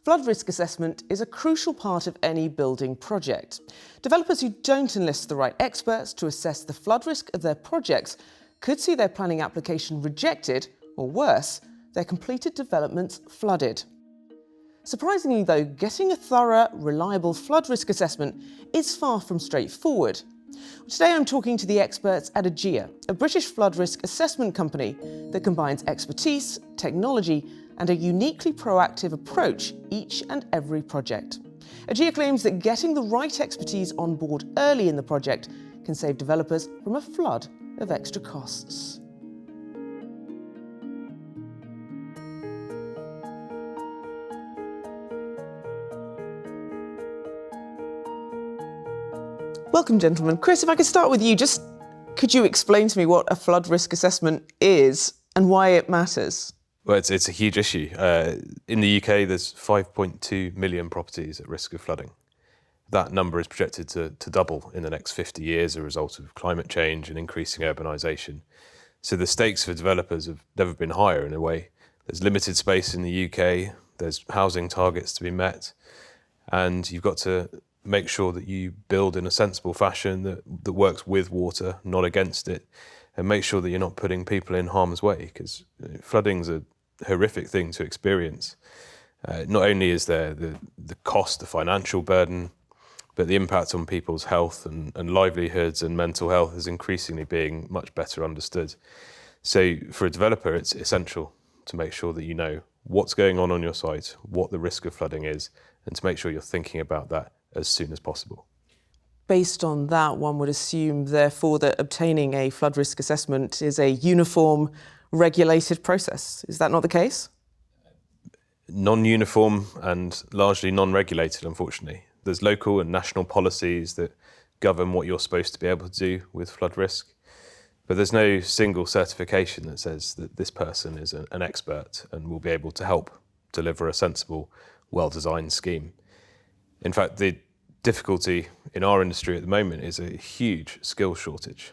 Flood risk assessment is a crucial part of any building project. Developers who don't enlist the right experts to assess the flood risk of their projects could see their planning application rejected, or worse, their completed developments flooded. Surprisingly though, getting a thorough, reliable flood risk assessment is far from straightforward. Today I'm talking to the experts at Aegaea, a British flood risk assessment company that combines expertise, technology and a uniquely proactive approach each and every project. Aegaea claims that getting the right expertise on board early in the project can save developers from a flood of extra costs. Welcome, gentlemen. Chris, if I could start with you, could you explain to me what a flood risk assessment is and why it matters? Well, it's a huge issue. In the UK, there's 5.2 million properties at risk of flooding. That number is projected to double in the next 50 years as a result of climate change and increasing urbanisation. So the stakes for developers have never been higher in a way. There's limited space in the UK, there's housing targets to be met, and you've got to make sure that you build in a sensible fashion that works with water, not against it, and make sure that you're not putting people in harm's way, because flooding's a horrific thing to experience. Not only is there the cost, the financial burden, but the impact on people's health and livelihoods and mental health is increasingly being much better understood. So for a developer, it's essential to make sure that you know what's going on your site, what the risk of flooding is, and to make sure you're thinking about that as soon as possible. Based on that, one would assume, therefore, that obtaining a flood risk assessment is a uniform, regulated process. Is that not the case? Non-uniform and largely non-regulated, unfortunately. There's local and national policies that govern what you're supposed to be able to do with flood risk, but there's no single certification that says that this person is an expert and will be able to help deliver a sensible, well-designed scheme. In fact, the difficulty in our industry at the moment is a huge skill shortage,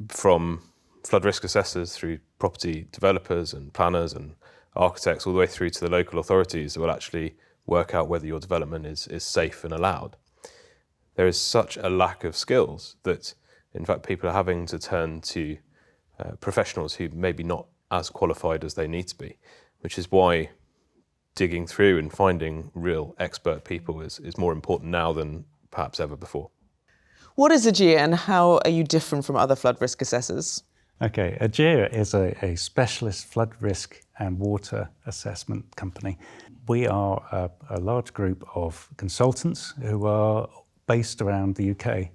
from flood risk assessors through property developers and planners and architects all the way through to the local authorities that will actually work out whether your development is safe and allowed. There is such a lack of skills that, in fact, people are having to turn to professionals who may be not as qualified as they need to be, which is why digging through and finding real expert people is more important now than perhaps ever before. What is Aegaea and how are you different from other flood risk assessors? Okay, Aegaea is a specialist flood risk and water assessment company. We are a large group of consultants who are based around the UK,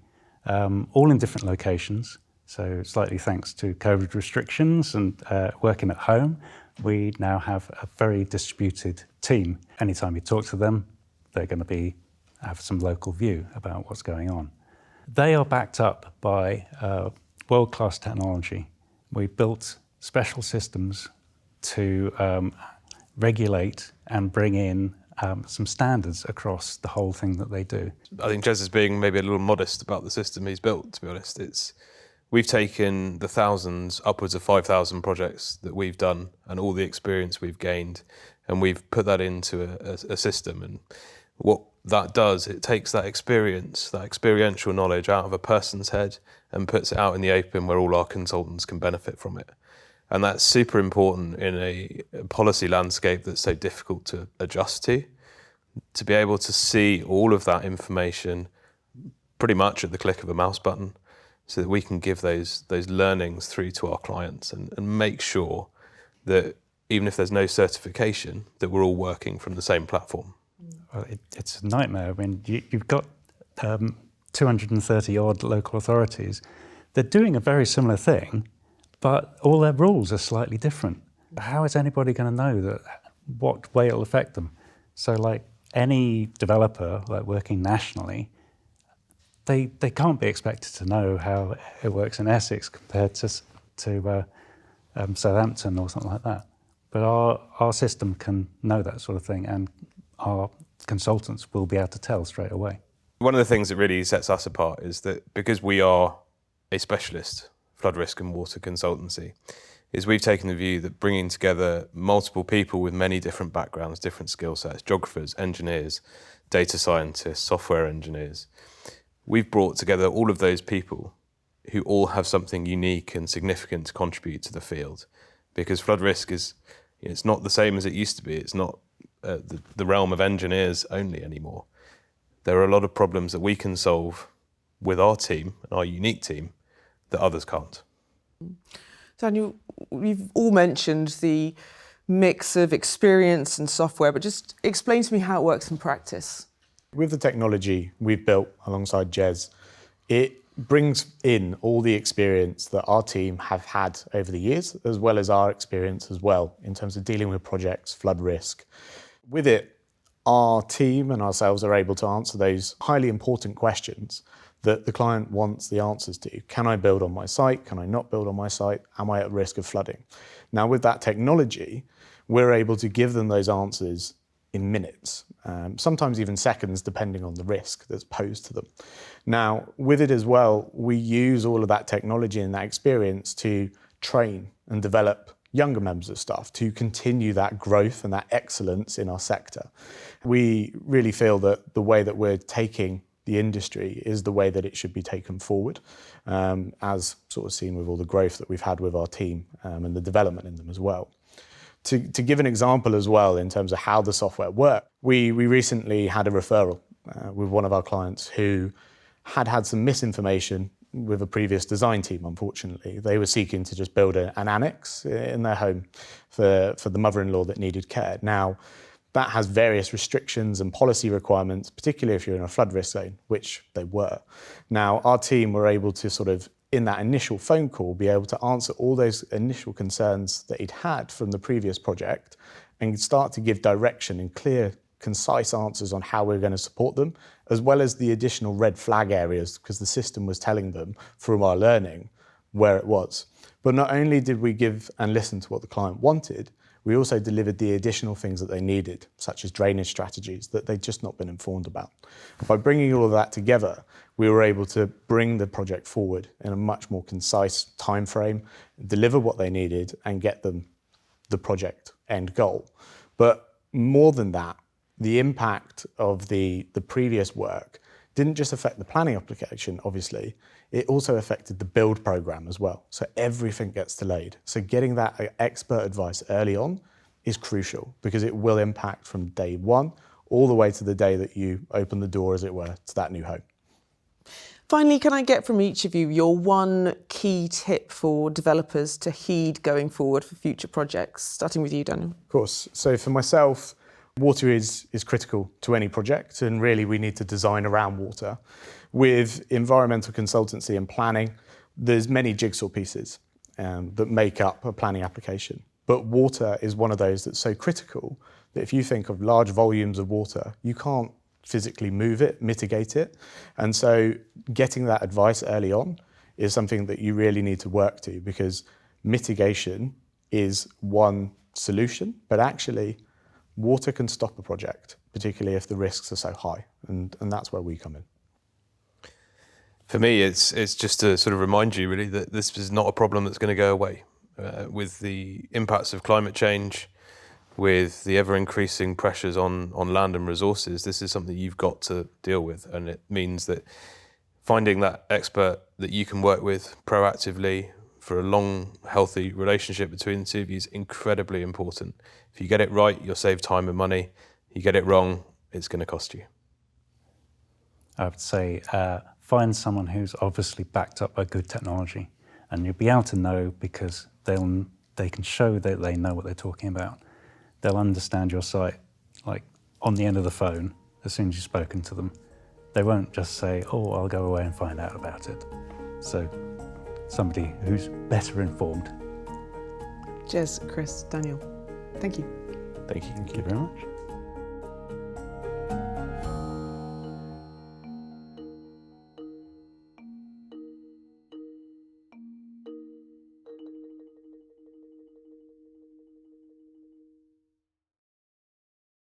all in different locations. So slightly thanks to COVID restrictions and working at home, we now have a very distributed team. Anytime you talk to them, they're going to have some local view about what's going on. They are backed up by world-class technology. We built special systems to regulate and bring in some standards across the whole thing that they do. I think Jez is being maybe a little modest about the system he's built, to be honest. We've taken the thousands, upwards of 5,000 projects that we've done and all the experience we've gained, and we've put that into a system. And what that does, it takes that experience, that experiential knowledge out of a person's head and puts it out in the open where all our consultants can benefit from it. And that's super important in a policy landscape that's so difficult to adjust to be able to see all of that information pretty much at the click of a mouse button, so that we can give those learnings through to our clients and make sure that even if there's no certification, that we're all working from the same platform. Well, it's a nightmare. I mean, you've got 230 odd local authorities. They're doing a very similar thing, but all their rules are slightly different. How is anybody going to know what way it'll affect them? So like any developer working nationally, they can't be expected to know how it works in Essex compared to Southampton or something like that. But our system can know that sort of thing, and our consultants will be able to tell straight away. One of the things that really sets us apart is that because we are a specialist flood risk and water consultancy, is we've taken the view that bringing together multiple people with many different backgrounds, different skill sets, geographers, engineers, data scientists, software engineers, we've brought together all of those people who all have something unique and significant to contribute to the field. Because flood risk is, it's not the same as it used to be. It's not the realm of engineers only anymore. There are a lot of problems that we can solve with our team, our unique team, that others can't. Daniel, we've all mentioned the mix of experience and software, but just explain to me how it works in practice. With the technology we've built alongside Jez, it brings in all the experience that our team have had over the years, as well as our experience as well in terms of dealing with projects, flood risk. With it, our team and ourselves are able to answer those highly important questions that the client wants the answers to. Can I build on my site? Can I not build on my site? Am I at risk of flooding? Now, with that technology, we're able to give them those answers in minutes, sometimes even seconds, depending on the risk that's posed to them. Now, with it as well, we use all of that technology and that experience to train and develop younger members of staff to continue that growth and that excellence in our sector. We really feel that the way that we're taking the industry is the way that it should be taken forward, as sort of seen with all the growth that we've had with our team and the development in them as well. To give an example as well in terms of how the software works, we recently had a referral with one of our clients who had some misinformation with a previous design team, unfortunately. They were seeking to just build an annex in their home for the mother-in-law that needed care. Now, that has various restrictions and policy requirements, particularly if you're in a flood risk zone, which they were. Now, our team were able to sort of, in that initial phone call, be able to answer all those initial concerns that he'd had from the previous project and start to give direction and clear, concise answers on how we're going to support them, as well as the additional red flag areas, because the system was telling them from our learning where it was. But not only did we give and listen to what the client wanted, we also delivered the additional things that they needed, such as drainage strategies that they'd just not been informed about. By bringing all of that together, we were able to bring the project forward in a much more concise time frame, deliver what they needed, and get them the project end goal. But more than that, the impact of the previous work didn't just affect the planning application, obviously, it also affected the build program as well. So everything gets delayed. So getting that expert advice early on is crucial because it will impact from day one all the way to the day that you open the door, as it were, to that new home. Finally, can I get from each of you your one key tip for developers to heed going forward for future projects? Starting with you, Daniel. Of course. So for myself, water is critical to any project, and really we need to design around water. With environmental consultancy and planning, there's many jigsaw pieces that make up a planning application. But water is one of those that's so critical that if you think of large volumes of water, you can't physically move it, mitigate it. And so getting that advice early on is something that you really need to work to, because mitigation is one solution, but actually water can stop a project, particularly if the risks are so high, and that's where we come in. For me, it's just to sort of remind you really that this is not a problem that's going to go away. With the impacts of climate change, with the ever-increasing pressures on land and resources, this is something you've got to deal with, and it means that finding that expert that you can work with proactively for a long, healthy relationship between the two of you is incredibly important. If you get it right, you'll save time and money. You get it wrong, it's going to cost you. I would say find someone who's obviously backed up by good technology, and you'll be able to know because they can show that they know what they're talking about. They'll understand your site like on the end of the phone as soon as you've spoken to them. They won't just say, oh, I'll go away and find out about it. So somebody who's better informed. Jez, Chris, Daniel, thank you. Thank you. Thank you very much.